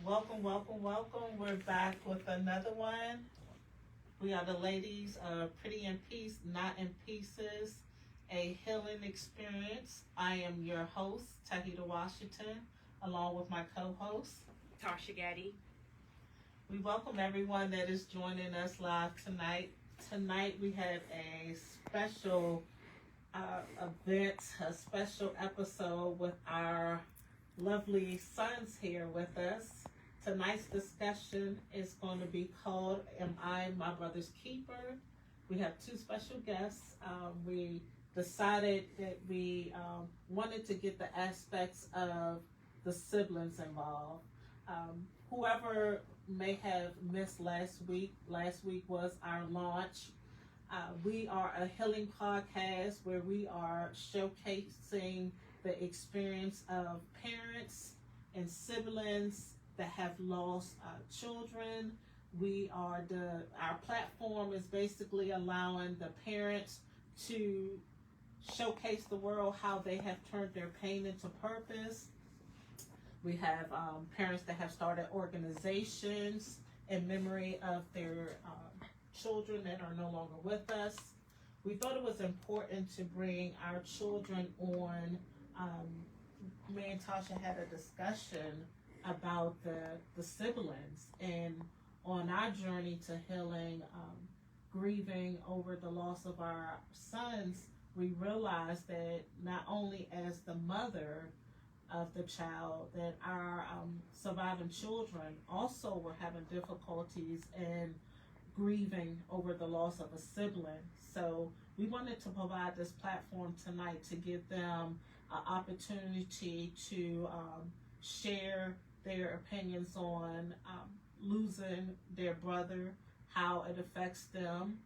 Welcome, welcome, welcome. We're back with another one. We are the ladies of Pretty in Peace, Not in Pieces, a healing experience. I am your host, Tauheedah Washington, along with my co-host, Tarsha. We welcome everyone that is joining us live tonight. Tonight we have a special event, a special episode with our lovely sons here with us. Tonight's discussion is going to be called, Am I My Brother's Keeper? We have two special guests. We decided that we wanted to get the aspects of the siblings involved. Whoever may have missed last week was our launch. We are a healing podcast where we are showcasing the experience of parents and siblings that have lost children. Our platform is basically allowing the parents to showcase the world how they have turned their pain into purpose. We have parents that have started organizations in memory of their children that are no longer with us. We thought it was important to bring our children on. Me and Tarsha had a discussion about the siblings, and on our journey to healing, grieving over the loss of our sons, we realized that not only as the mother of the child, that our surviving children also were having difficulties in grieving over the loss of a sibling. So we wanted to provide this platform tonight to give them an opportunity to share their opinions on losing their brother, how it affects them,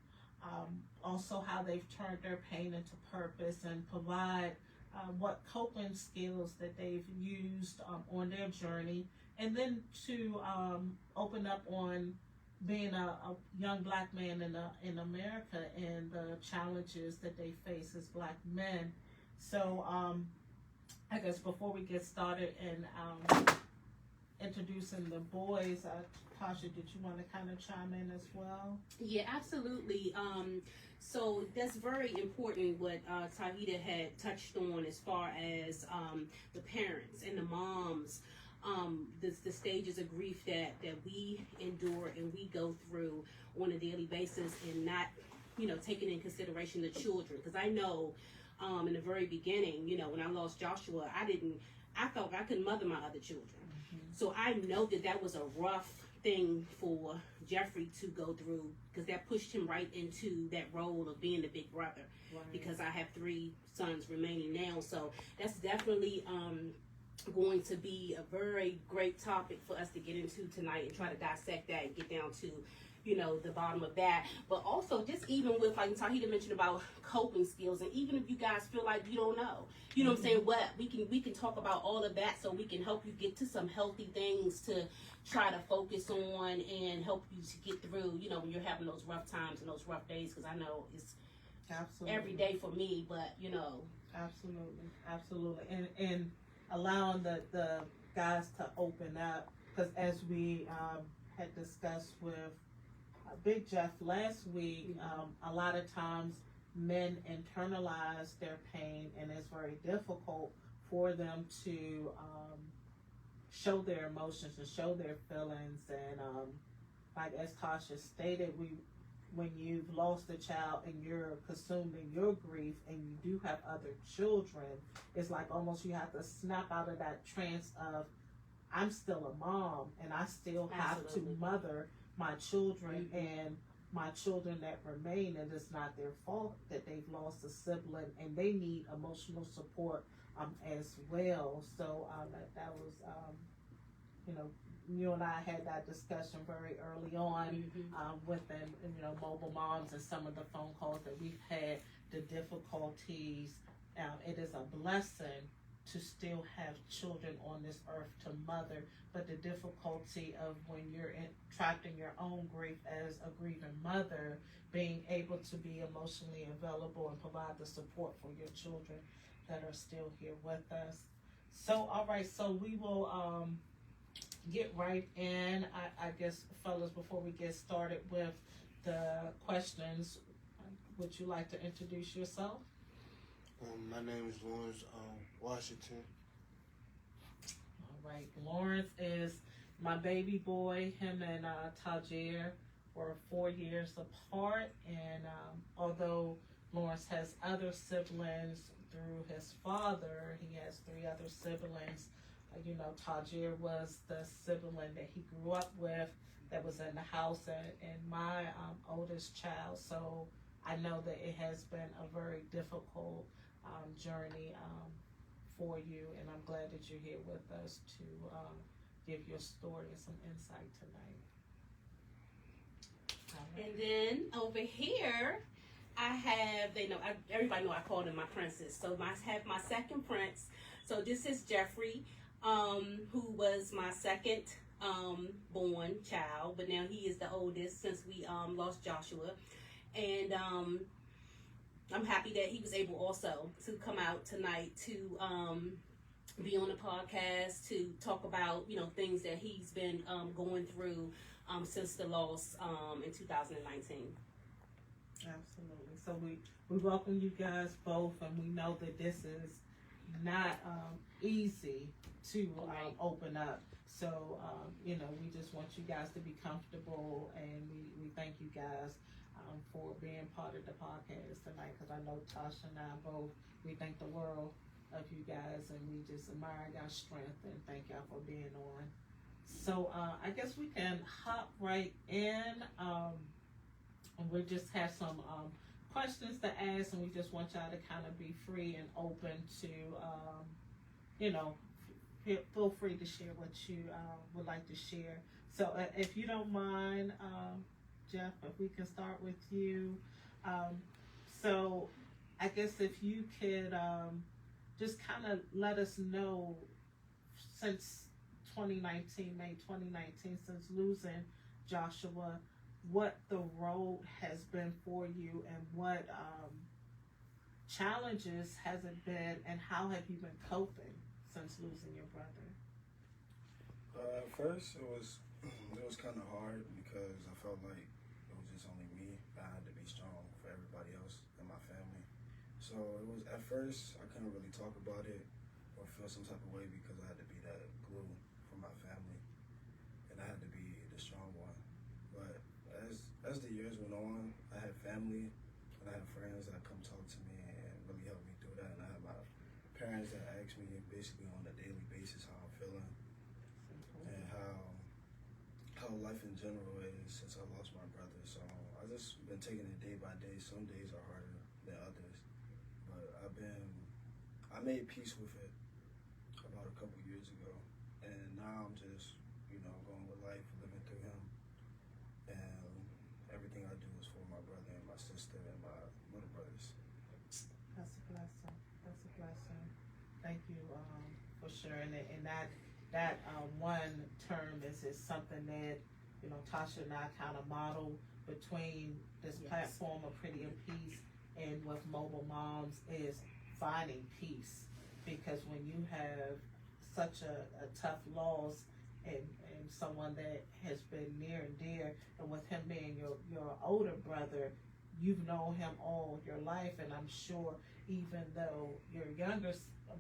also how they've turned their pain into purpose, and provide what coping skills that they've used on their journey, and then to open up on being a young black man in America and the challenges that they face as black men. So I guess before we get started and introducing the boys, Tarsha, did you want to kind of chime in as well? Yeah, absolutely. So that's very important what Tauheedah had touched on as far as the parents and the moms, the stages of grief that we endure and we go through on a daily basis, and not, taking in consideration the children. Because I know in the very beginning, when I lost Joshua, I felt I couldn't mother my other children. Mm-hmm. So I know that was a rough thing for Jeffrey to go through, because that pushed him right into that role of being the big brother. Right. Because I have 3 sons remaining now. So that's definitely going to be a very great topic for us to get into tonight and try to dissect that and get down to the bottom of that. But also just even with, like Tauheedah mentioned about coping skills, and even if you guys feel like you don't know, what I'm saying, what we can talk about all of that, so we can help you get to some healthy things to try to focus on and help you to get through, when you're having those rough times and those rough days, because I know it's absolutely every day for me, but absolutely, and allowing the guys to open up, because as we had discussed with Big Jeff last week, a lot of times men internalize their pain, and it's very difficult for them to show their emotions and show their feelings. And like as Tarsha stated, when you've lost a child and you're consumed in your grief, and you do have other children, it's like almost you have to snap out of that trance of, I'm still a mom and I still have to mother my children, and my children that remain, and it's not their fault that they've lost a sibling, and they need emotional support as well. So that was you and I had that discussion very early on within mobile moms, and some of the phone calls that we've had, the difficulties. It is a blessing to still have children on this earth to mother, but the difficulty of when you're trapped in your own grief as a grieving mother, being able to be emotionally available and provide the support for your children that are still here with us. So, all right, so we will get right in. I guess, fellas, before we get started with the questions, would you like to introduce yourself? My name is Lawrence Washington. All right, Lawrence is my baby boy. Him and Tauheedah were 4 years apart, and although Lawrence has other siblings through his father, he has 3 other siblings. Tauheedah was the sibling that he grew up with, that was in the house, and my oldest child. So I know that it has been a very difficult journey for you, and I'm glad that you're here with us to give your story and some insight tonight. And then over here, I have, everybody know I call him my princess. So I have my second prince. So this is Jeffrey, who was my second born child, but now he is the oldest since we lost Joshua. And I'm happy that he was able also to come out tonight to be on the podcast, to talk about, things that he's been going through since the loss in 2019. Absolutely. So we welcome you guys both, and we know that this is not easy to open up. So, we just want you guys to be comfortable, and we thank you guys for being part of the podcast tonight, because I know Tarsha and I both, we thank the world of you guys, and we just admire God's strength, and thank y'all for being on. So I guess we can hop right in, and we just have some questions to ask, and we just want y'all to kind of be free and open to, feel free to share what you would like to share. So if you don't mind, Jeff, if we can start with you. So I guess if you could just kind of let us know, since May 2019, since losing Joshua, what the road has been for you, and what challenges has it been, and how have you been coping since losing your brother? At first, it was kind of hard because I felt like it was just only me. I had to be strong for everybody else in my family. So it was, at first, I couldn't really talk about it or feel some type of way because I had to be that glue for my family, and I had to be the strong one. But as the years went on, I had family and I had friends that come talk to me and really helped me through that, and I had my parents that asked me basically on a daily basis how I'm feeling and how life in general is since I lost my brother. So I just been taking it day by day. Some days are harder than others, but I made peace with it about a couple years ago, and now I'm just going with life, living through him, and everything I do is for my brother and my sister and my little brothers. That's a blessing. That's a blessing. Thank you for sharing it. And that one term is something that Tarsha and I kind of model between this platform of Pretty in Peace and with Mobile Moms, is finding peace. Because when you have such a tough loss, and someone that has been near and dear, and with him being your older brother, you've known him all your life, and I'm sure even though your younger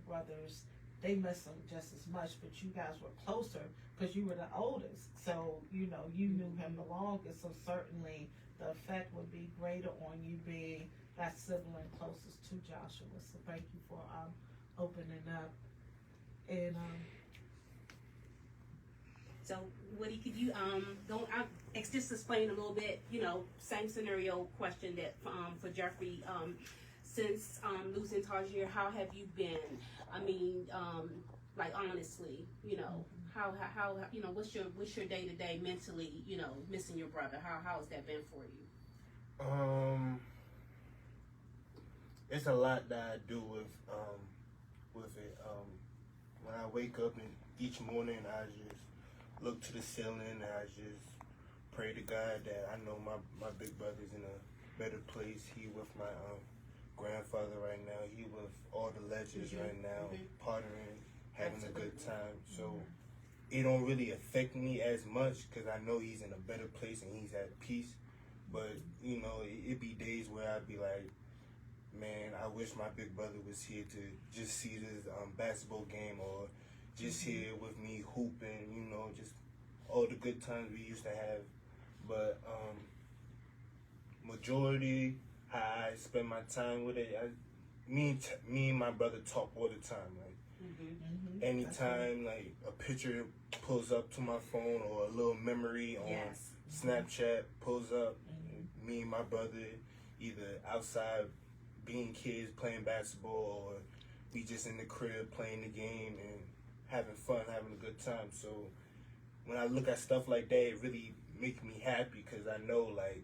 brothers, they miss him just as much, but you guys were closer because you were the oldest. So, you knew him the longest, so certainly the effect would be greater on you being that sibling closest to Joshua. So thank you for opening up. And so Woody, could you just explain a little bit, same scenario question that for Jeffrey, since losing Tarsha, how have you been? I mean, like honestly, how what's your day to day mentally, missing your brother? How has that been for you? It's a lot that I do with it. When I wake up and each morning, I just look to the ceiling and I just pray to God that I know my big brother's in a better place. He with my grandfather right now. He with all the legends right now, partying, having a good time. So it don't really affect me as much because I know he's in a better place and he's at peace. But, you know, it be days where I'd be like, man, I wish my big brother was here to just see this basketball game or just here with me hooping, you know, just all the good times we used to have. But majority, how I spend my time with it, me and my brother talk all the time. Like, anytime, like, a picture pulls up to my phone or a little memory on Snapchat pulls up, me and my brother either outside being kids playing basketball or we just in the crib playing the game and having fun, having a good time. So when I look at stuff like that, it really makes me happy because I know, like,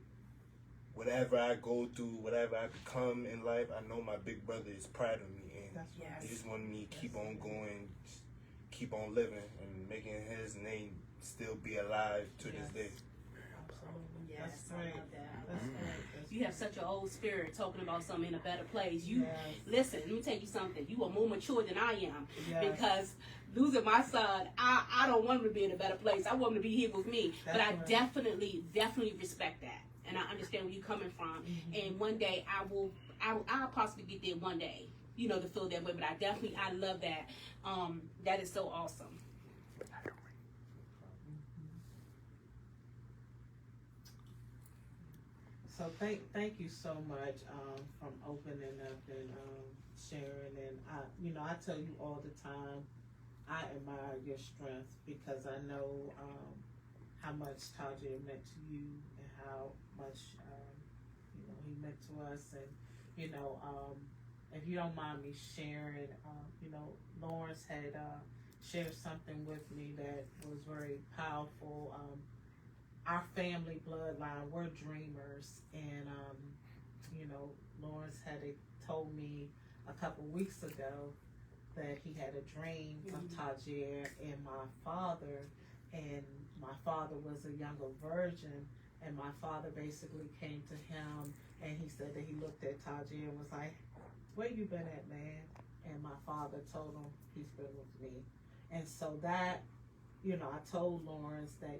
whatever I go through, whatever I become in life, I know my big brother is proud of me and he just wanted me to keep on going, keep on living and making his name still be alive to this day. Yes, That's I right. love that. That's right. You have such an old spirit talking about something in a better place. You listen, let me tell you something. You are more mature than I am because losing my son, I don't want him to be in a better place. I want him to be here with me. That's but I right. definitely respect that. And I understand where you're coming from. And one day I'll possibly get there one day, you know, to feel that way. But I love that. That is so awesome. So thank you so much from opening up and sharing. And I tell you all the time, I admire your strength because I know how much Tarsha meant to you and how much he meant to us. And if you don't mind me sharing, Lawrence had shared something with me that was very powerful. Our family bloodline, we're dreamers, and Lawrence had told me a couple weeks ago that he had a dream of Tarsha and my father, and my father was a younger virgin, and my father basically came to him and he said that he looked at Tarsha and was like, "Where you been at, man?" And my father told him he's been with me, and so that, I told Lawrence that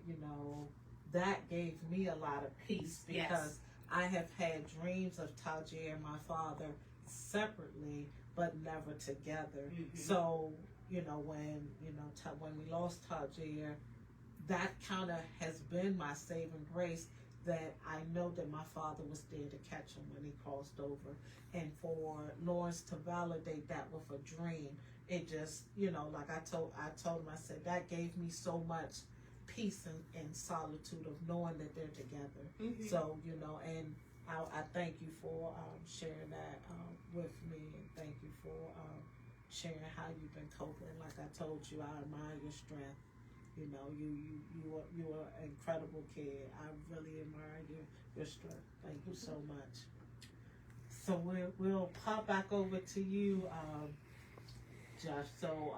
that gave me a lot of peace because I have had dreams of Tarsha and my father separately, but never together. So, when we lost Tarsha, that kind of has been my saving grace, that I know that my father was there to catch him when he crossed over. And for Lawrence to validate that with a dream, it just, like I told him, I said, that gave me so much peace and solitude of knowing that they're together. So, and I thank you for sharing that with me, and thank you for sharing how you've been coping. Like I told you, I admire your strength. You are an incredible kid. I really admire your strength. Thank you so much. So we'll pop back over to you, Josh. So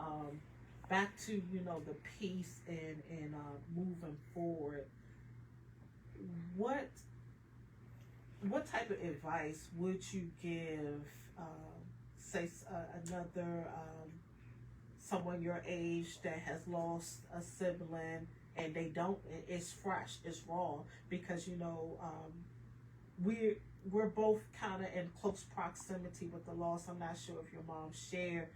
back to the peace and moving forward. What type of advice would you give, another someone your age that has lost a sibling and it's fresh, it's raw, because we're both kind of in close proximity with the loss. I'm not sure if your mom shared,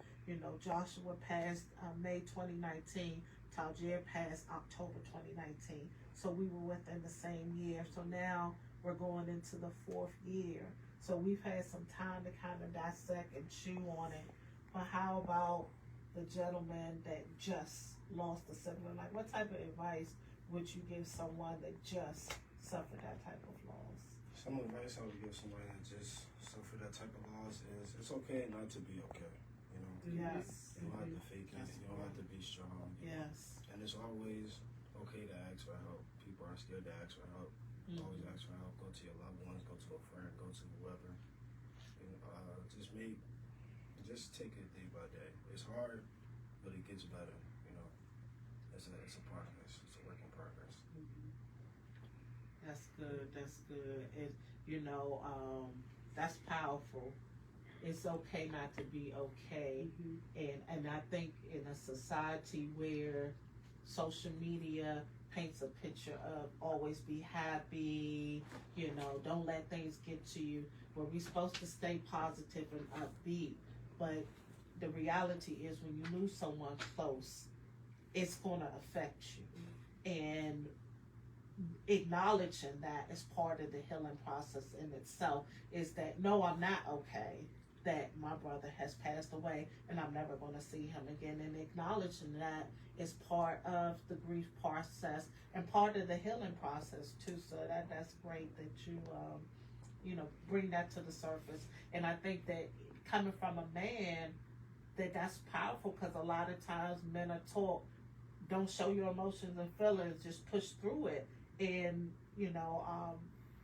Joshua passed May 2019, Tarsha passed October 2019, so we were within the same year. So now we're going into the 4th year, so we've had some time to kind of dissect and chew on it. But how about the gentleman that just lost a sibling? Like, what type of advice would you give someone that just suffered that type of loss? Some advice I would give somebody that just suffered that type of loss is it's okay not to be okay. Yes. You don't have to fake it. You don't have to be strong. Yes. And it's always okay to ask for help. People are scared to ask for help. Always ask for help. Go to your loved ones. Go to a friend. Go to whoever. And, just take it day by day. It's hard, but it gets better. It's a progress. It's a work in progress. That's good. That's good. And that's powerful. It's okay not to be okay. And I think in a society where social media paints a picture of always be happy, don't let things get to you. Where we're supposed to stay positive and upbeat, but the reality is when you lose someone close, it's going to affect you. And acknowledging that is part of the healing process in itself, is that no, I'm not okay that my brother has passed away and I'm never going to see him again. And acknowledging that is part of the grief process and part of the healing process too. So that's great that you bring that to the surface. And I think that coming from a man, that's powerful, because a lot of times men are taught, don't show your emotions and feelings, just push through it. And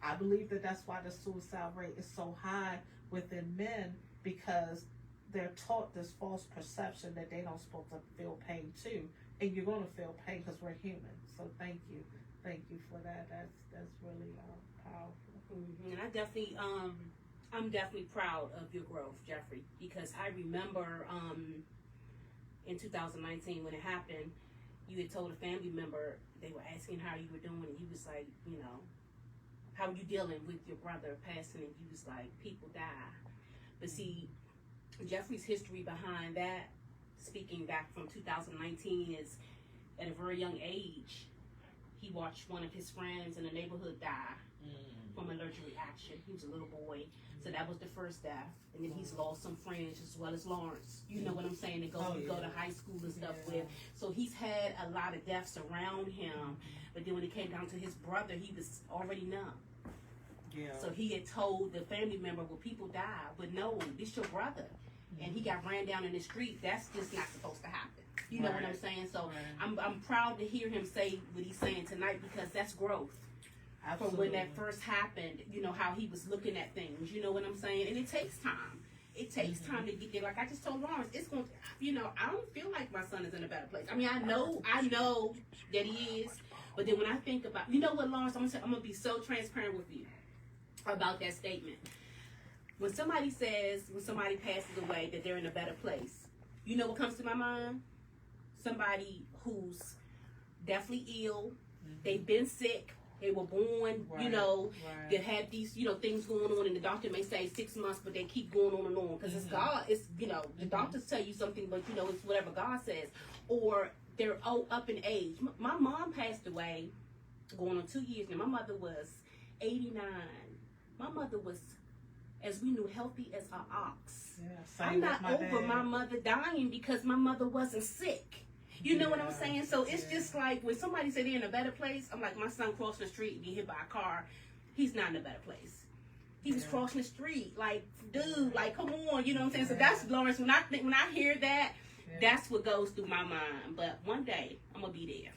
I believe that's why the suicide rate is so high within men, because they're taught this false perception that they don't supposed to feel pain too, and you're going to feel pain because we're human. So thank you for that. That's really powerful. Mm-hmm. And I'm definitely proud of your growth, Jeffrey, because I remember in 2019 when it happened, you had told a family member, they were asking how you were doing, and you was like, how are you dealing with your brother passing? And you was like, people die. But see, Jeffrey's history behind that, speaking back from 2019, is at a very young age, he watched one of his friends in the neighborhood die from allergic reaction. He was a little boy. So that was the first death. And then he's lost some friends as well as Lawrence. You know what I'm saying? They go to high school and stuff with. So he's had a lot of deaths around him. But then when it came down to his brother, he was already numb. Yeah. So he had told the family member, well, people die, but no, this your brother. And he got ran down in the street. That's just not supposed to happen. You know what I'm saying? So I'm proud to hear him say what he's saying tonight, because that's growth. Absolutely. From when that first happened, how he was looking at things, you know what I'm saying? And it takes time. It takes time to get there. Like I just told Lawrence, it's going to, I don't feel like my son is in a better place. I mean, I know that he is, but then when I think about, you know what, Lawrence, I'm going to be so transparent with you about that statement. When somebody passes away, that they're in a better place, you know what comes to my mind? Somebody who's deathly ill, they've been sick, they were born, they have these, things going on, and the doctor may say 6 months, but they keep going on and on, because it's God, it's, the doctors tell you something, but it's whatever God says. Or they're up in age. My mom passed away going on 2 years now. My mother was 89. My mother was, as we knew, healthy as an ox. Yeah, I'm not over my mother dying because my mother wasn't sick. You know what I'm saying? So it's just like when somebody say they're in a better place, I'm like, my son crossed the street and get hit by a car. He's not in a better place. He was crossing the street, like, dude, like, come on, you know what I'm saying? So that's, Lawrence, when I hear that, that's what goes through my mind. But one day I'm gonna be there.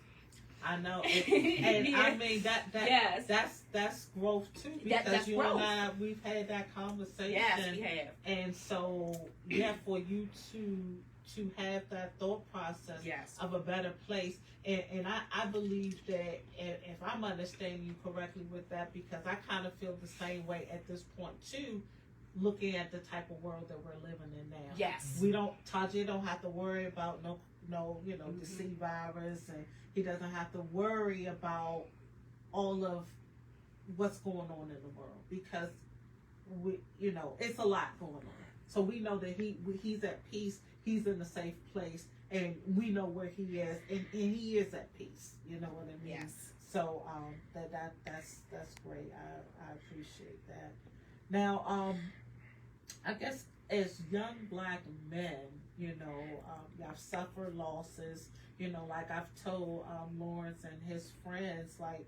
I know, and I mean that's growth too, because that's you growth. And I, we've had that conversation. Yes, we have. And so, for you to have that thought process of a better place, and I believe that if I'm understanding you correctly with that, because I kind of feel the same way at this point too, looking at the type of world that we're living in now. Yes, Tajir don't have to worry about no the C virus, and he doesn't have to worry about all of what's going on in the world, because it's a lot going on. So we know that he's at peace, he's in a safe place, and we know where he is, and he is at peace. You know what I mean? Yes. So that's great. I appreciate that. Now, I guess as young Black men, y'all suffered losses. Like I've told Lawrence and his friends, like,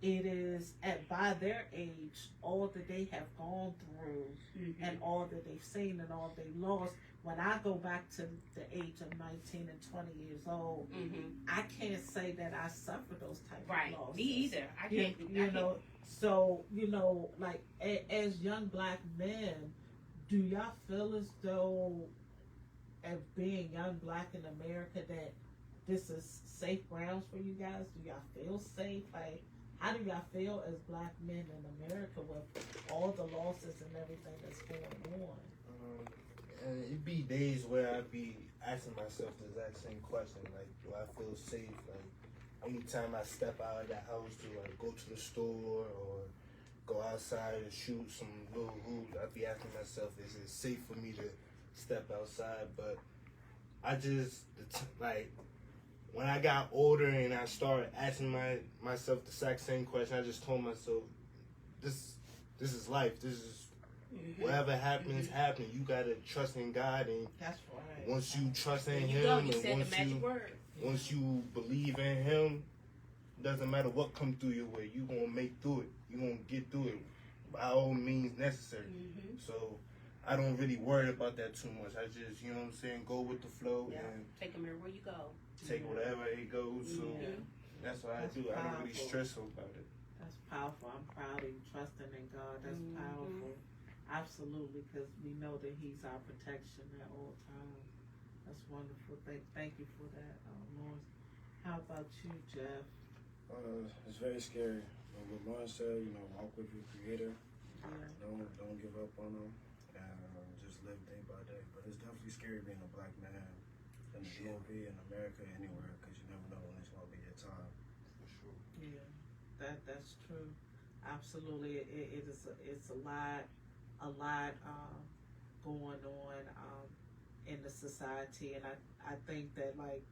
it is by their age, all that they have gone through, and all that they've seen and all they lost. When I go back to the age of 19 and 20 years old, I can't say that I suffered those type of losses. Me either. I can't. So like as young Black men, do y'all feel as though, as being young Black in America, that this is safe grounds for you guys? Do y'all feel safe? Like, how do y'all feel as Black men in America with all the losses and everything that's going on? And it be days where I be asking myself the exact same question, like, do I feel safe? Like, anytime I step out of the house to like go to the store or go outside and shoot some little hoop, I be asking myself, is it safe for me to step outside? But I just like when I got older and I started asking myself the exact same question, I just told myself, this is life. This is whatever happens, happen. You gotta trust in God, and That's right. once you trust in There you Him, go. and You said the magic word. once you believe in Him, doesn't matter what come through your way, you gonna make through it. You gonna get through it by all means necessary. So I don't really worry about that too much. I just, you know what I'm saying, go with the flow and Take them everywhere you go. take whatever it goes. So that's what I do. I don't really stress about it. That's powerful. I'm proud of you trusting in God. That's powerful. Absolutely, because we know that He's our protection at all times. That's wonderful. Thank you for that, Lawrence. How about you, Jeff? It's very scary. What Lawrence said, walk with your Creator. Yeah. Don't give up on Him, and just live day by day. But it's definitely scary being a black man in the DMV, in America, anywhere, because you never know when it's going to be your time. For sure. Yeah, that's true. Absolutely, it's a lot going on in the society, and I think that, like,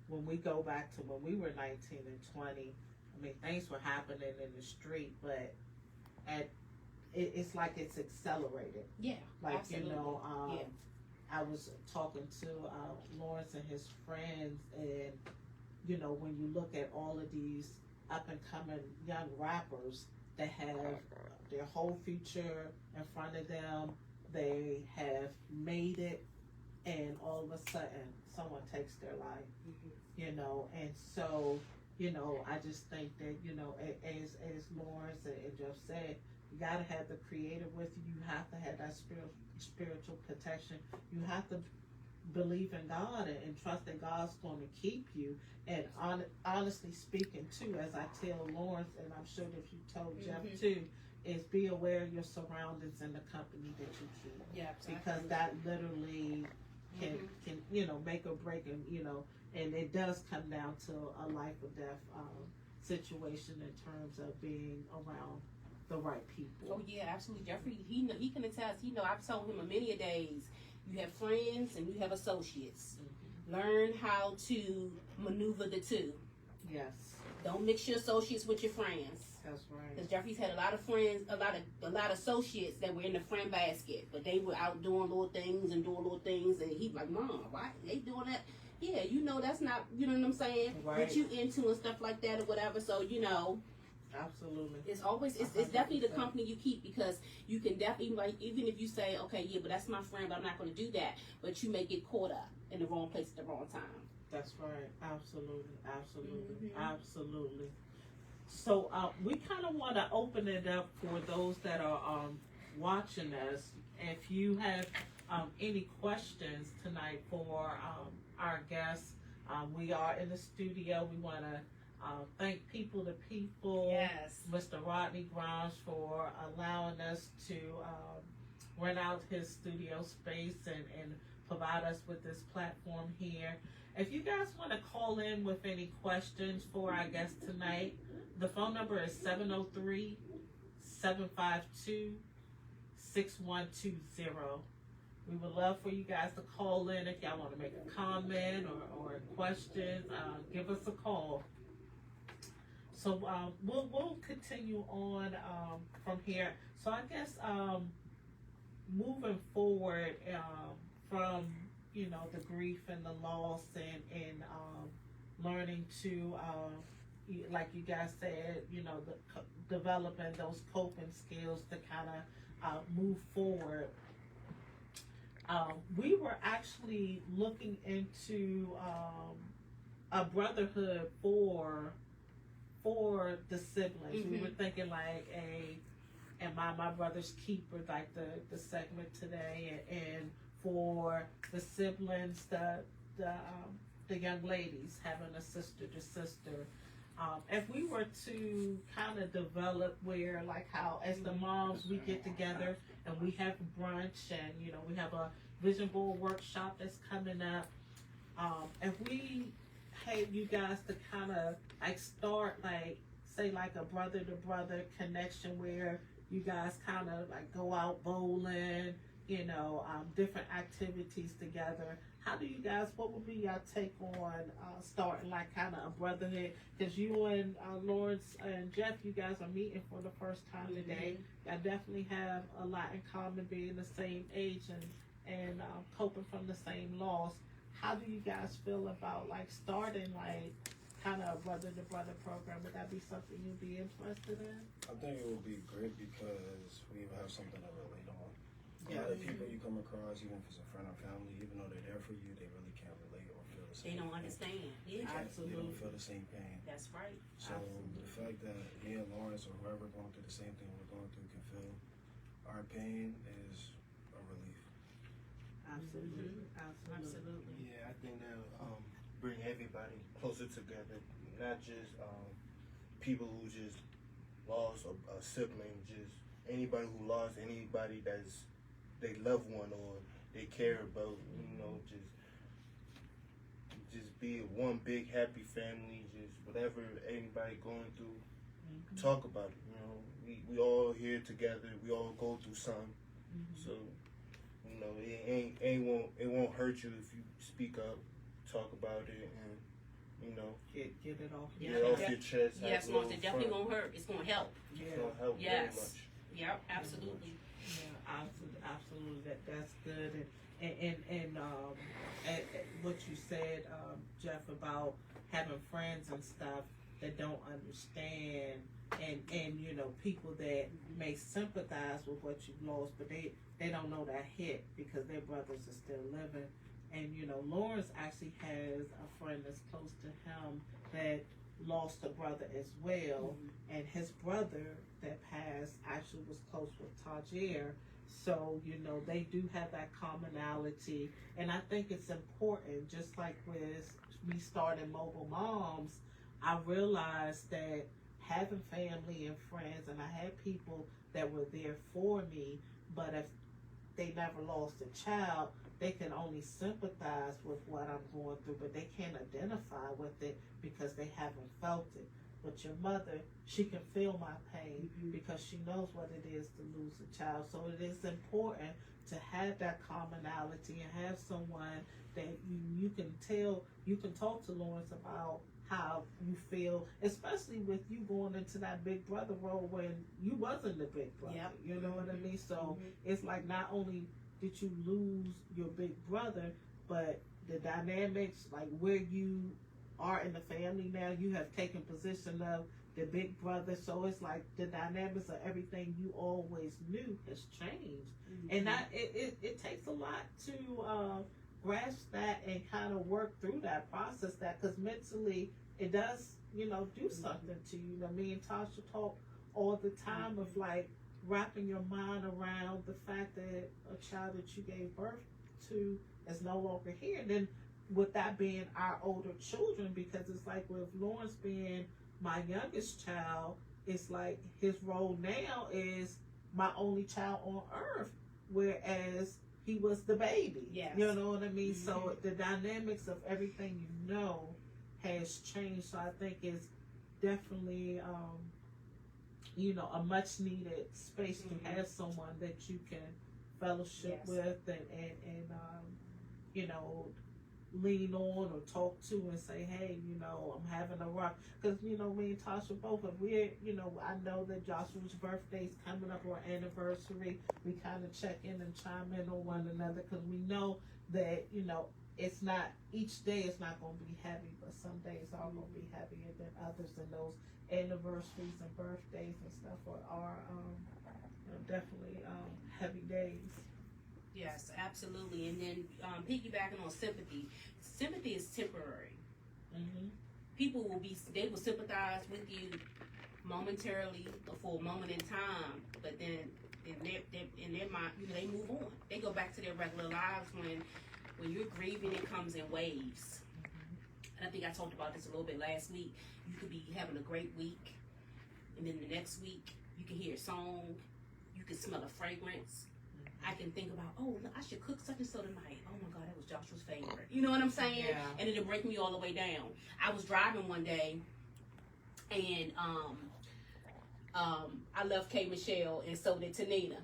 when we go back to when we were 19 and 20, I mean, things were happening in the street, but it's like it's accelerated. Yeah, Like, absolutely. I was talking to Lawrence and his friends, and when you look at all of these up and coming young rappers that have their whole future in front of them, they have made it, and all of a sudden someone takes their life, and so I just think that as Lawrence and Jeff said, you gotta have the Creator with you. You have to have that spiritual protection. You have to believe in God and trust that God's going to keep you. And honestly speaking too, as I tell Lawrence, and I'm sure that you told Jeff too, is be aware of your surroundings and the company that you keep. Yeah, because that literally can make or break, and it does come down to a life or death situation in terms of being around the right people. Oh yeah, absolutely. Jeffrey, he can attest. I've told him many a days, you have friends and you have associates. Learn how to maneuver the two. Yes, don't mix your associates with your friends. That's right. Because Jeffrey's had a lot of friends, a lot of associates that were in the friend basket, but they were out doing little things, and he's like, Mom, why they doing that? Yeah, that's not, you know what I'm saying? Right. What you into and stuff like that or whatever. So absolutely. It's always it's definitely the company you keep, because you can definitely, like, even if you say, okay, yeah, but that's my friend, but I'm not going to do that, but you may get caught up in the wrong place at the wrong time. That's right. Absolutely. So we kind of want to open it up for those that are watching us. If you have any questions tonight for our guests, we are in the studio. We want to thank People to People, Yes. Mr. Rodney Grimes, for allowing us to rent out his studio space and provide us with this platform here. If you guys want to call in with any questions for our guest tonight, the phone number is 703-752-6120. We would love for you guys to call in if y'all want to make a comment or questions. Give us a call. So we'll continue on from here. So I guess moving forward from the grief and the loss and learning to like you guys said, developing those coping skills to kind of move forward. We were actually looking into a brotherhood for the siblings. We were thinking like am I my brother's keeper, like the segment today, and for the siblings, the young ladies having a sister to sister. If we were to kind of develop where, like, how as the moms we get together and we have brunch and we have a vision board workshop that's coming up. If we had you guys to kind of like start like say like a brother to brother connection where you guys kind of like go out bowling, different activities together. How do you guys, what would be your take on starting like kind of a brotherhood? Because you and Lawrence and Jeff, you guys are meeting for the first time today. Y'all definitely have a lot in common, being the same age and coping from the same loss. How do you guys feel about like starting like kind of a brother to brother program? Would that be something you'd be interested in? I think it would be great because we will have something to relate on. A lot of people you come across, even if it's a friend or family, even though they're there for you, they really can't relate or feel the same. They don't understand. Yeah, They don't feel the same pain. that's right. So the fact that me and Lawrence or whoever going through the same thing we're going through can feel our pain is a relief. Absolutely. Absolutely. Yeah, I think that'll bring everybody closer together, not just people who just lost a sibling, just anybody who lost anybody that's they loved one or they care about, just be one big happy family, just whatever anybody going through, talk about it. We all here together, we all go through something, so it won't hurt you if you speak up, talk about it, and Get it off. get it off your chest. Yes, most it definitely won't hurt. It's gonna help. It's gonna help Yes. very much. Yep, absolutely. Yeah, absolutely. That's good. And what you said, Jeff, about having friends and stuff that don't understand, and people that may sympathize with what you've lost, but they don't know that hit because their brothers are still living. And Lawrence actually has a friend that's close to him that lost a brother as well, and his brother that passed actually was close with Tauheedah. So they do have that commonality, and I think it's important. Just like with me starting Mobile Moms, I realized that having family and friends, and I had people that were there for me, but if they never lost a child, they can only sympathize with what I'm going through, but they can't identify with it because they haven't felt it. But your mother, she can feel my pain because she knows what it is to lose a child. So it is important to have that commonality and have someone that you can tell, you can talk to Lawrence about how you feel, especially with you going into that big brother role when you wasn't the big brother. Yep. You know what I mean? So it's like not only did you lose your big brother, but the dynamics, like where you are in the family now, you have taken position of the big brother. So it's like the dynamics of everything you always knew has changed. And that it takes a lot to grasp that and kind of work through that process, that because mentally it does do something to you. Me and Tarsha talk all the time of like wrapping your mind around the fact that a child that you gave birth to is no longer here. And then with that being our older children, because it's like with Lawrence being my youngest child, it's like his role now is my only child on earth, whereas he was the baby. Yes. You know what I mean? So the dynamics of everything has changed. So I think it's definitely a much needed space to have someone that you can fellowship with and lean on or talk to and say, hey, I'm having a rough, because me and Tarsha both, if we're, I know that Joshua's birthday's coming up, or anniversary, we kind of check in and chime in on one another, because we know that it's not, each day is not going to be heavy, but some days are going to be heavier than others, and those anniversaries and birthdays and stuff are definitely heavy days. Yes, absolutely. And then piggybacking on sympathy. Sympathy is temporary. People they will sympathize with you momentarily or for a moment in time, but then in their mind, they move on. They go back to their regular lives. When you're grieving, it comes in waves. And I think I talked about this a little bit last week. You could be having a great week, and then the next week you can hear a song, you can smell a fragrance. I can think about, oh, look, I should cook such and so tonight. Oh my God, that was Joshua's favorite. You know what I'm saying? Yeah. And it'll break me all the way down. I was driving one day, and I love K. Michelle, and so did Tanina,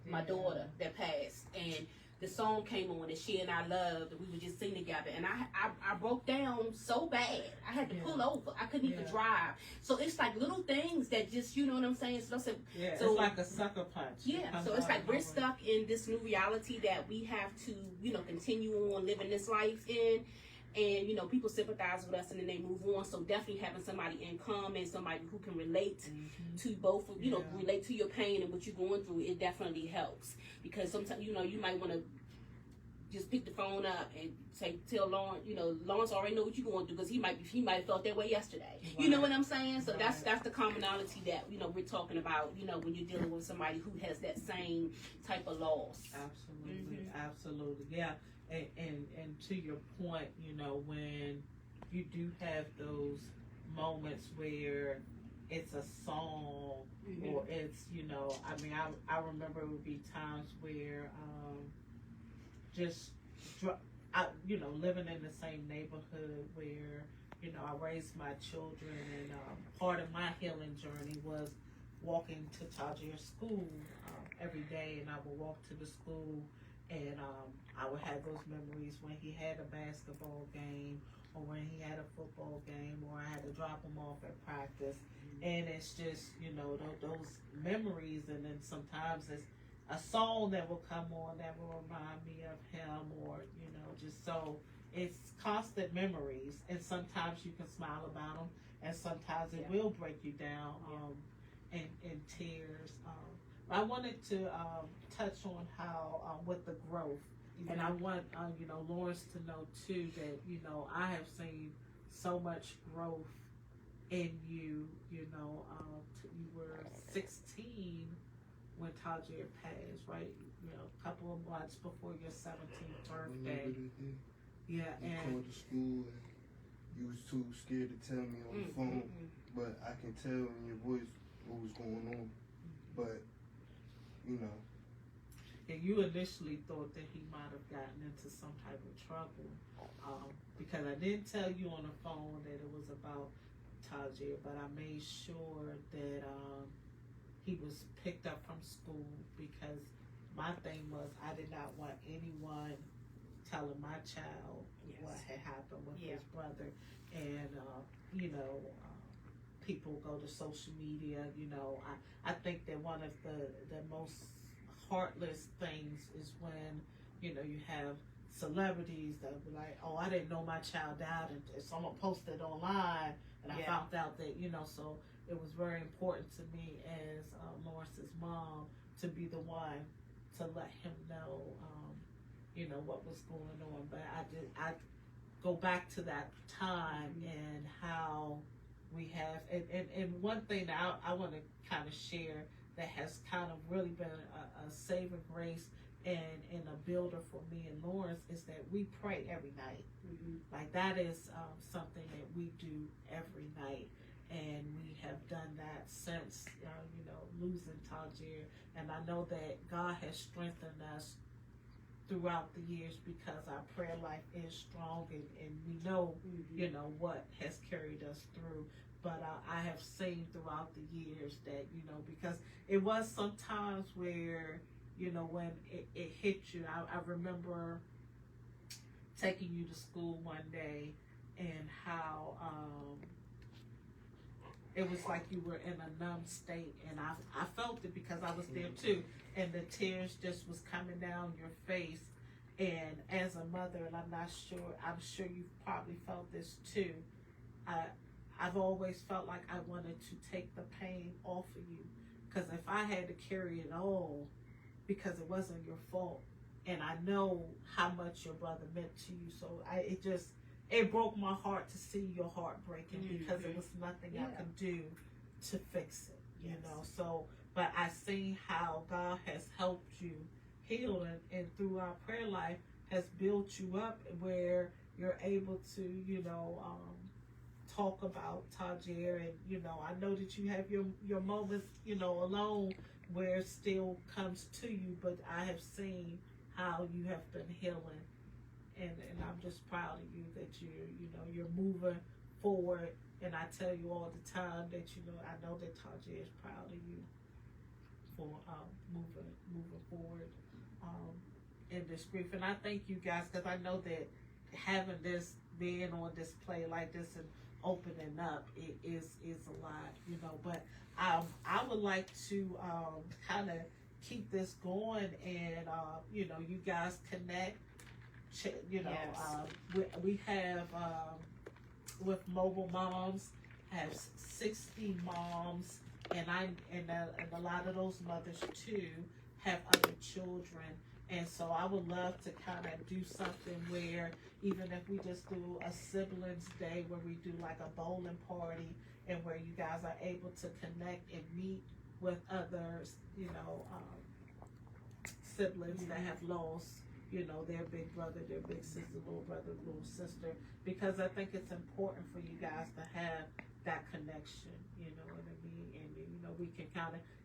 my daughter that passed. And the song came on that she and I loved, and we would just sing together. And I broke down so bad. I had to pull over. I couldn't even drive. So it's like little things that just, you know what I'm saying? So, so it's like a sucker punch. Yeah, so it's like we're stuck in this new reality that we have to, you know, continue on living this life in. And, you know, people sympathize with us and then they move on. So definitely having somebody in common, somebody who can relate to both, you know, relate to your pain and what you're going through, it definitely helps. Because sometimes, you know, you might want to just pick the phone up and tell Lawrence, you know, Lawrence already know what you're going through because he might have felt that way yesterday. Right. You know what I'm saying? So that's the commonality that, you know, we're talking about, you know, when you're dealing with somebody who has that same type of loss. Absolutely, absolutely, yeah. And to your point, you know, when you do have those moments where it's a song or it's, you know, I mean, I remember it would be times where you know, living in the same neighborhood where, you know, I raised my children, and part of my healing journey was walking to Tauheedah school every day, and I would walk to the school, and I would have those memories when he had a basketball game or when he had a football game or I had to drop him off at practice. And it's just, you know, those memories, and then sometimes it's a song that will come on that will remind me of him, or, you know, just so it's constant memories, and sometimes you can smile about them, and sometimes it will break you down in tears. I wanted to touch on how with the growth, and I want you know, Lawrence to know too that, you know, I have seen so much growth in you. You know, you were 16 when Tarsha passed, right? You know, a couple of months before your 17th birthday. Yeah, you and called the school and you was too scared to tell me on the phone, but I can tell in your voice what was going on. But you know, and you initially thought that he might have gotten into some type of trouble, because I didn't tell you on the phone that it was about Tarsha, but I made sure that he was picked up from school, because my thing was I did not want anyone telling my child what had happened with his brother. And you know, people go to social media. You know, I think that one of the most heartless things is when, you know, you have celebrities that be like, oh, I didn't know my child died, and someone posted online, and I found out that, you know. So it was very important to me as Lawrence's mom to be the one to let him know, you know, what was going on. But I go back to that time and how we have, and one thing that I want to kind of share that has kind of really been a saving grace and a builder for me and Lawrence is that we pray every night. Like that is something that we do every night. And we have done that since, you know, losing Tarsha. And I know that God has strengthened us throughout the years because our prayer life is strong, and we know, you know, what has carried us through. But I have seen throughout the years that, you know, because it was sometimes where, you know, when it hit you, I remember taking you to school one day and how, it was like you were in a numb state, and I felt it because I was there too, and the tears just was coming down your face. And as a mother, and I'm sure you've probably felt this too, I've always felt like I wanted to take the pain off of you, because if I had to carry it all, because it wasn't your fault, and I know how much your brother meant to you, so it broke my heart to see your heart breaking, because there was nothing I could do to fix it, you know. So, but I see how God has helped you heal, and through our prayer life has built you up where you're able to, you know, talk about Tajir, and I know that you have your moments alone where it still comes to you, but I have seen how you have been healing, and I'm just proud of you that you're moving forward. And I tell you all the time that I know that Tajir is proud of you for moving forward in this grief. And I thank you guys, because I know that having this, being on display like this and opening up, it is a lot, but I would like to kind of keep this going, and you guys connect. We have with Mobile Moms, have 60 moms, and a lot of those mothers too have other children. And so I would love to kind of do something where, even if we just do a siblings day where we do like a bowling party, and where you guys are able to connect and meet with others, siblings that have lost, their big brother, their big sister, little brother, little sister, because I think it's important for you guys to have that connection, you know what I mean? And, we can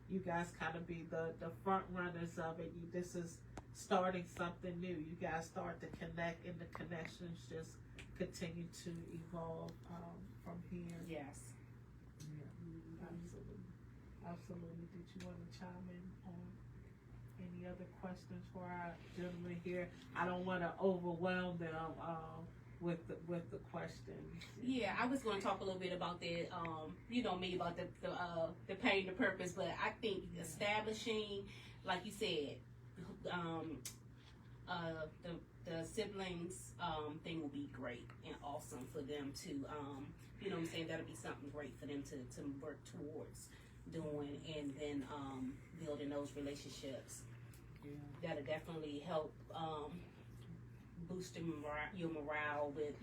you guys kind of be the front runners of it. This is starting something new. You guys start to connect, and the connections just continue to evolve from here. Yes. Yeah, absolutely. Did you want to chime in on any other questions for our gentlemen here? I don't want to overwhelm them with the questions. Yeah, I was going to talk a little bit about that. Me about the pain, the purpose, but I think establishing, like you said, the siblings thing will be great and awesome for them to, that'll be something great for them to work towards doing, and then building those relationships. Yeah. That'll definitely help boost your morale with,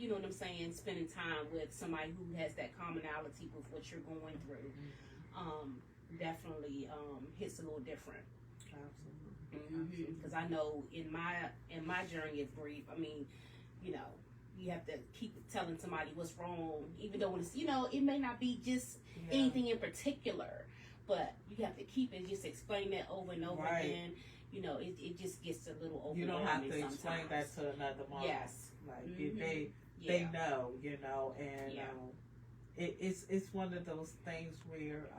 spending time with somebody who has that commonality with what you're going through. Definitely hits a little different. Absolutely. Because I know in my journey of grief, you have to keep telling somebody what's wrong, even though it's, it may not be just anything in particular, but you have to keep it, just explain that over and over again. It just gets a little overwhelming. You don't have to sometimes. explain that to another mom. Yes. Like they know, and it's one of those things where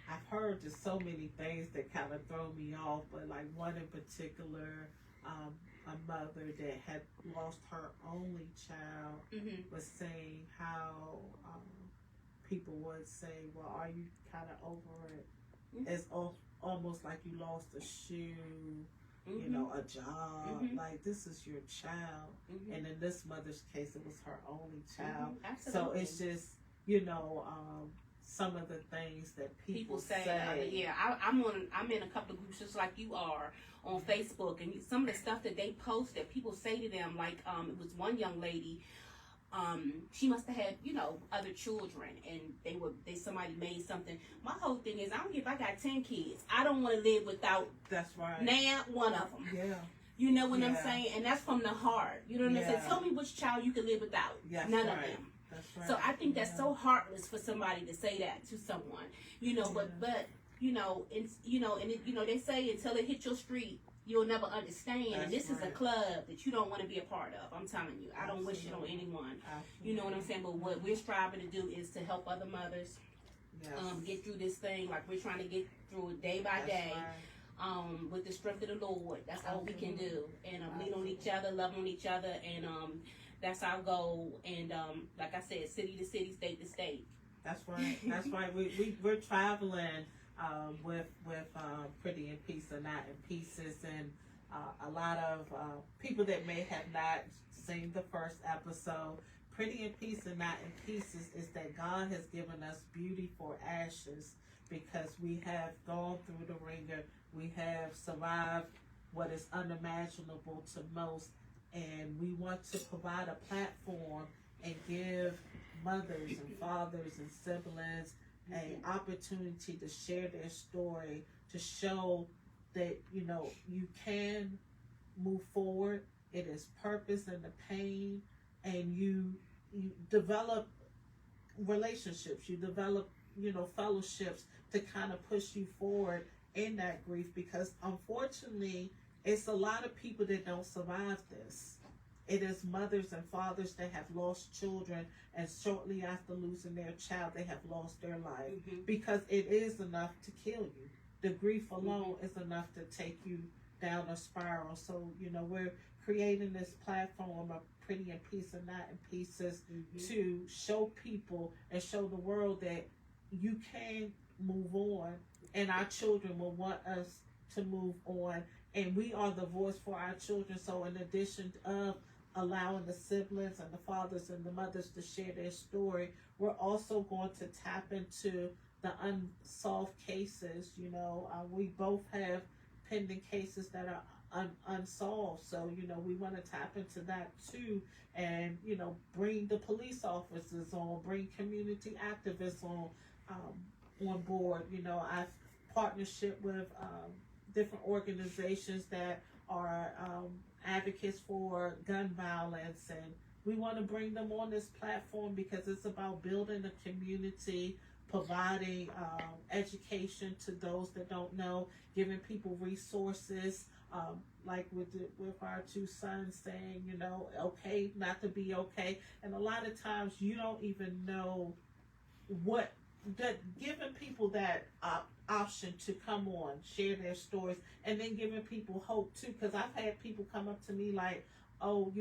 I've heard just so many things that kind of throw me off, but like one in particular, a mother that had lost her only child was saying how people would say, well, are you kind of over it? It's almost like you lost a shoe, a job. Like, this is your child. And in this mother's case, it was her only child. So it's just, some of the things that people say. I'm in a couple of groups just like you are on Facebook, and some of the stuff that they post that people say to them, like it was one young lady, she must have had other children, and somebody made something. My whole thing is, I don't care if I got 10 kids, I don't want to live without now one of them. Yeah. You know what I'm saying? And that's from the heart. You know what I'm saying? Tell me which child you can live without. None of them. Right. So I think that's so heartless for somebody to say that to someone, but they say until it hit your street, you'll never understand. And this is a club that you don't want to be a part of. I'm telling you, I don't wish it on anyone. You know what I'm saying? But what we're striving to do is to help other mothers get through this thing, like we're trying to get through it day by day. With the strength of the Lord. That's all we can do. And lean on each other, love on each other, and that's our goal. And like I said, city to city, state to state. That's right. That's right. We're traveling with Pretty in Peace and Not in Pieces, and a lot of people that may have not seen the first episode. Pretty in Peace and Not in Pieces is that God has given us beauty for ashes, because we have gone through the ringer. We have survived what is unimaginable to most, and we want to provide a platform and give mothers and fathers and siblings an opportunity to share their story, to show that you can move forward. It is purpose in the pain, and you develop relationships, you develop, fellowships to kind of push you forward in that grief, because unfortunately it's a lot of people that don't survive this. It is mothers and fathers that have lost children, and shortly after losing their child, they have lost their life, because it is enough to kill you. The grief alone is enough to take you down a spiral. So, we're creating this platform of Pretty in Peace and Not in Pieces to show people and show the world that you can move on, and our children will want us to move on, and we are the voice for our children. So in addition of allowing the siblings and the fathers and the mothers to share their story, we're also going to tap into the unsolved cases. We both have pending cases that are unsolved, so we want to tap into that too, and bring the police officers on, bring community activists on board. I've partnership with different organizations that are advocates for gun violence, and we want to bring them on this platform because it's about building a community, providing education to those that don't know, giving people resources, like with our two sons saying, okay, not to be okay. And a lot of times you don't even know that giving people that option to come on, share their stories, and then giving people hope too. Because I've had people come up to me like, oh,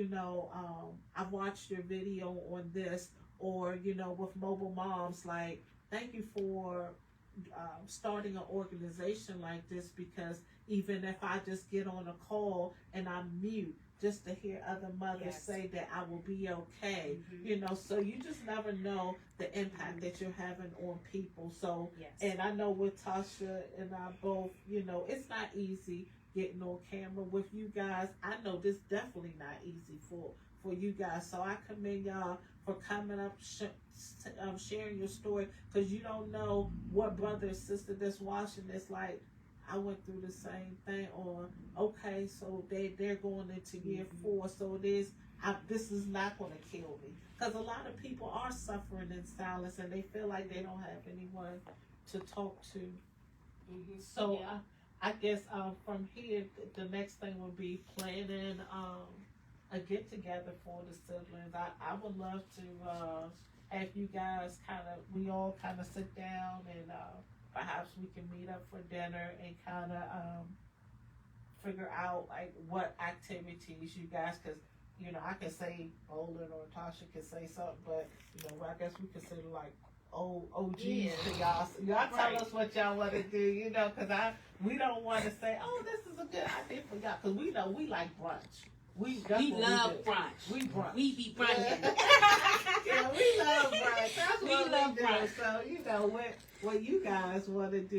I watched your video on this, or with Mobile Moms, like, thank you for starting an organization like this, because even if I just get on a call and I'm mute, just to hear other mothers say that I will be okay, so you just never know the impact that you're having on people. So, and I know with Tarsha and I both, it's not easy getting on camera with you guys. I know this definitely not easy for you guys. So I commend y'all for coming up, sharing your story, because you don't know what brother or sister that's watching this like, I went through the same thing, or okay, so they're going into year 4, so this is not going to kill me, because a lot of people are suffering in silence and they feel like they don't have anyone to talk to. So I guess from here, the next thing would be planning a get together for the siblings. I would love to have you guys we all kind of sit down and perhaps we can meet up for dinner and kind of figure out like what activities you guys, because I can say bowling or Tarsha can say something, but I guess we consider like OGs to y'all. So y'all tell us what y'all want to do, because we don't want to say, oh, this is a good idea for y'all, because we know we like brunch. We love brunch. We brunch. We be brunching. Yeah, we love brunch. That's what we love brunch. So what you guys want to do,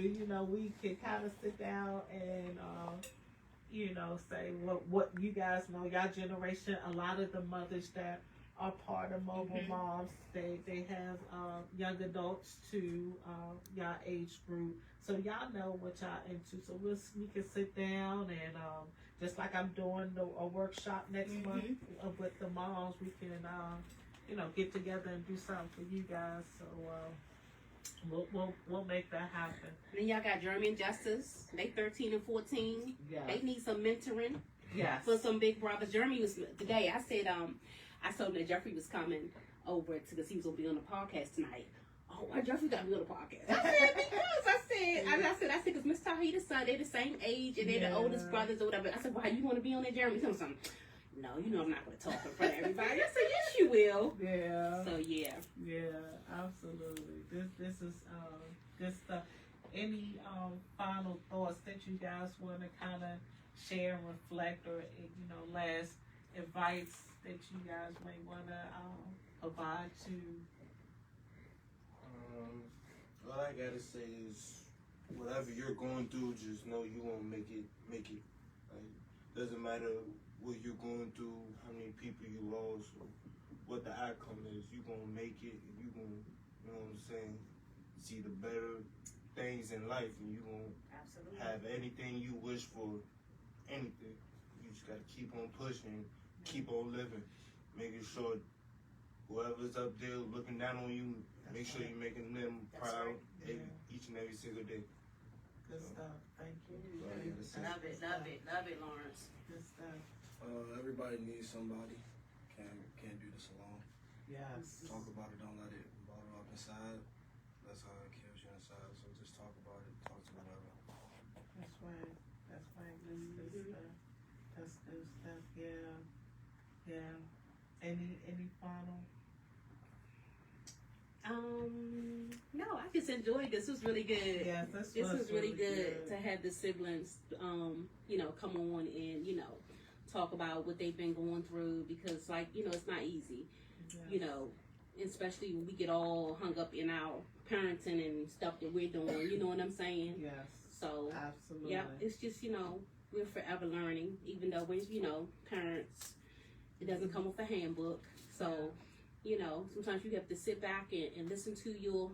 we can kind of sit down and say what you guys know, y'all generation. A lot of the mothers that are part of Mobile Moms, they have young adults to y'all age group, so y'all know what y'all into. So we can sit down and just like I'm doing a workshop next month with the moms, we can get together and do something for you guys. So we'll make that happen. Then y'all got Jeremy and Justice. They 13 and 14. Yeah. They need some mentoring. Yes. For some big brothers. Jeremy was today. I said I told him that Jeffrey was coming over because he was gonna be on the podcast tonight. Oh, why Jeffrey got to be on the podcast? I said because I said because Miss Tauheedah's son, they're the same age and they're the oldest brothers or whatever. I said, why you want to be on there, Jeremy? Tell me something. No, I'm not going to talk in front of everybody. I said, yes, you will. Yeah. So yeah. Yeah, absolutely. This is good stuff. Any final thoughts that you guys want to kind of share and reflect, or last advice that you guys may want to provide to? All I gotta say is, whatever you're going through, just know you won't make it. Like, doesn't matter what you're going through, how many people you lost, or what the outcome is. You gonna make it. You gonna, you know what I'm saying, see the better things in life, and you gonna have anything you wish for. Anything. You just gotta keep on pushing, keep on living, making sure whoever's up there looking down on you, make sure you're making them That's proud right. each and every single day. Good stuff. Thank you. Love it, Lawrence. Good stuff. Everybody needs somebody. Can't do this alone. Yes. Talk about it. Don't let it bottle up inside. That's how it kills you inside. So just talk about it. Talk to whoever. That's right. That's right. That's good stuff. That's good stuff. Yeah. Yeah. Any final? No, I just enjoyed this. It was really good. Yes, This was really good to have the siblings, come on and, talk about what they've been going through because, it's not easy, Yes. Especially when we get all hung up in our parenting and stuff that we're doing, you know what I'm saying? Yes. So, Absolutely. yeah, it's just, we're forever learning, even though we're, parents. It doesn't come with a handbook. So, sometimes you have to sit back and listen to your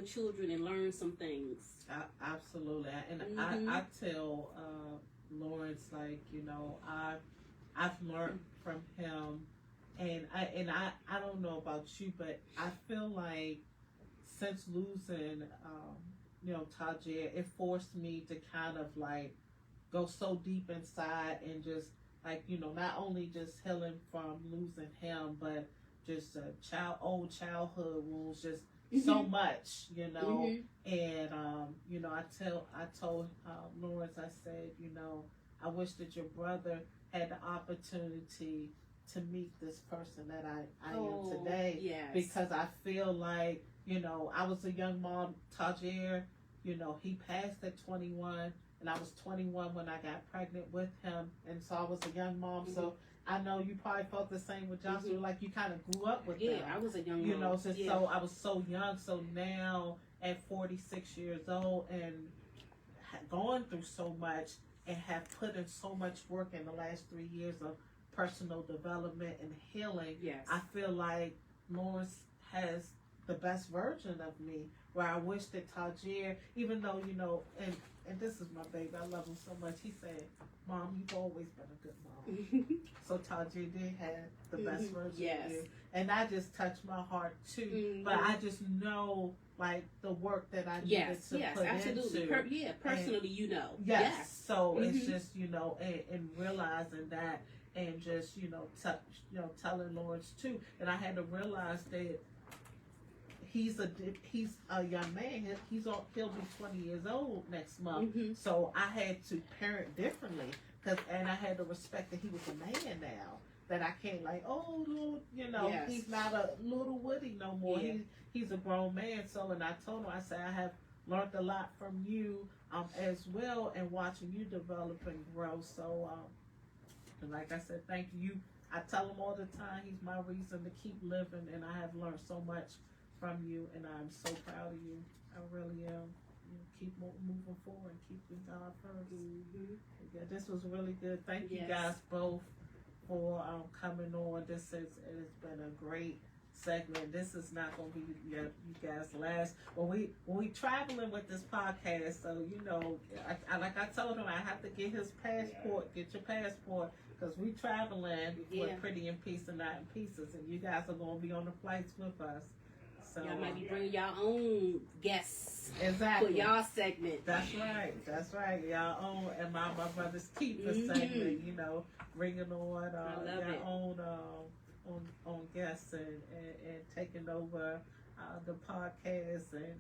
children and learn some things. Absolutely. And Mhm. I tell Lawrence, I've learned from him, and I don't know about you, but I feel like since losing Tauheedah, it forced me to kind of go so deep inside and just not only just healing from losing him, but just old childhood wounds, just so much, and I told Lawrence, I said, I wish that your brother had the opportunity to meet this person that I am today, Yes. because I feel like, I was a young mom. Tauheedah, he passed at 21, and I was 21 when I got pregnant with him, and so I was a young mom. Mhm. So I know you probably felt the same with Joshua, like you kind of grew up with them. Yeah, I was a young mom. So I was so young. So now at 46 years old and gone through so much and have put in so much work in the last 3 years of personal development and healing, Yes. I feel like Lawrence has the best version of me, where I wish that Tauheedah, even though, and this is my baby, I love him so much, he said, Mom, you've always been a good mom. So Tauheedah did have the best version Yes. of you. And that just touched my heart too. Mhm. But I just know the work that I needed Yes, to put absolutely. into. Personally, Yes. So it's Mhm. just, and realizing that, and just, telling Lawrence too. And I had to realize that he's a young man. He'll be 20 years old next month. Mhm. So I had to parent differently, and I had to respect that he was a man now. That I can't Yes. he's not a little Woody no more. Yeah. He's a grown man. So, and I told him, I said, I have learned a lot from you as well, and watching you develop and grow. So, and like I said, thank you. I tell him all the time, he's my reason to keep living, and I have learned so much from you, and I'm so proud of you. I really am. Keep moving forward, keeping God first. Mhm. Yeah, this was really good. Thank you Yes. guys both for coming on. It has been a great segment. This is not going to be you guys last when we traveling with this podcast. So I told him, I have to get his passport. Get your passport, because we traveling with Pretty in Peace and Not in Pieces, and you guys are going to be on the flights with us. So Y'all might be bringing y'all own guests exactly for y'all segment. That's right. Y'all own, and my brother's keeper Mhm. segment. Bringing on I love your it. own guests and taking over the podcast and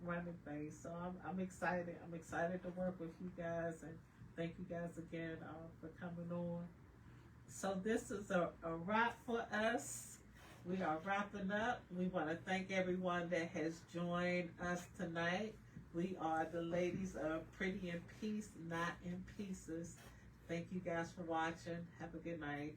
running things. So I'm excited. I'm excited to work with you guys, and thank you guys again for coming on. So this is a wrap for us. We are wrapping up. We want to thank everyone that has joined us tonight. We are the ladies of Pretty in Peace, Not in Pieces. Thank you guys for watching. Have a good night.